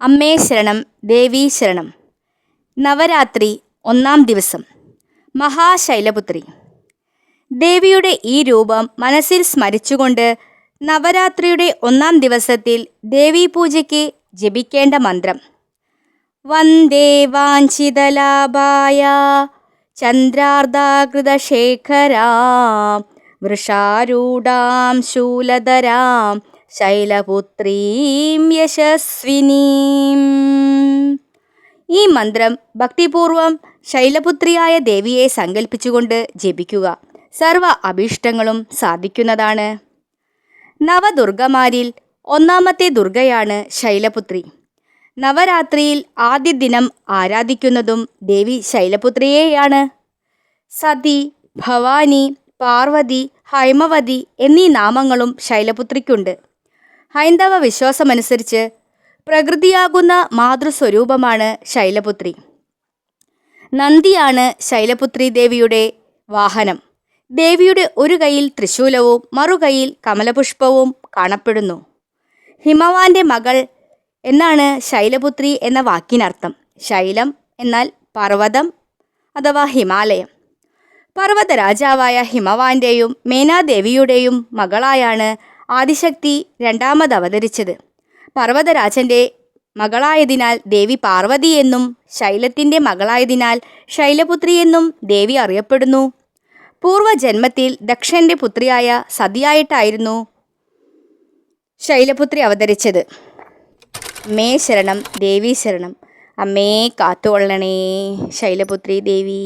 അമ്മേ ശരണം ദേവീ ശരണം. നവരാത്രി 1-ാം ദിവസം. മഹാശൈലപുത്രി. ദേവിയുടെ ഈ രൂപം മനസ്സിൽ സ്മരിച്ചുകൊണ്ട് നവരാത്രിയുടെ 1-ാം ദിവസത്തിൽ ദേവീപൂജയ്ക്ക് ജപിക്കേണ്ട മന്ത്രം: വന്ദേ വാഞ്ചിതലാഭായ ചന്ദ്രാർദ്ധാകൃതശേഖരാം വൃഷാരൂഢാം ശൂലധരാം ശൈലപുത്രീം യശസ്വിനീം. ഈ മന്ത്രം ഭക്തിപൂർവം ശൈലപുത്രിയായ ദേവിയെ സങ്കല്പിച്ചുകൊണ്ട് ജപിക്കുക. സർവ അഭീഷ്ടങ്ങളും സാധിക്കുന്നതാണ്. നവദുർഗമാരിൽ 1-ാമത്തെ ദുർഗയാണ് ശൈലപുത്രി. നവരാത്രിയിൽ ആദ്യ ദിനം ആരാധിക്കുന്നതും ദേവി ശൈലപുത്രിയെയാണ്. സതി, ഭവാനി, പാർവതി, ഹൈമവതി എന്നീ നാമങ്ങളും ശൈലപുത്രിക്കുണ്ട്. ഹൈന്ദവ വിശ്വാസമനുസരിച്ച് പ്രകൃതിയാകുന്ന മാതൃസ്വരൂപമാണ് ശൈലപുത്രി. നന്ദിയാണ് ശൈലപുത്രി ദേവിയുടെ വാഹനം. ദേവിയുടെ ഒരു കൈയിൽ ത്രിശൂലവും മറുകൈയിൽ കമലപുഷ്പവും കാണപ്പെടുന്നു. ഹിമവാന്റെ മകൾ എന്നാണ് ശൈലപുത്രി എന്ന വാക്കിനർത്ഥം. ശൈലം എന്നാൽ പർവ്വതം അഥവാ ഹിമാലയം. പർവ്വത രാജാവായ ഹിമവാന്റെയും മേനാദേവിയുടെയും മകളായാണ് ആദിശക്തി 2ാമത് അവതരിച്ചത്. പർവ്വതരാജന്റെ മകളായതിനാൽ ദേവി പാർവതി എന്നും ശൈലത്തിൻ്റെ മകളായതിനാൽ ശൈലപുത്രി എന്നും ദേവി അറിയപ്പെടുന്നു. പൂർവ്വജന്മത്തിൽ ദക്ഷന്റെ പുത്രിയായ സതിയായിട്ടായിരുന്നു ശൈലപുത്രി അവതരിച്ചത്. അമ്മേ ശരണം ദേവീ ശരണം. അമ്മേ കാത്തുകൊള്ളണേ ശൈലപുത്രി ദേവി.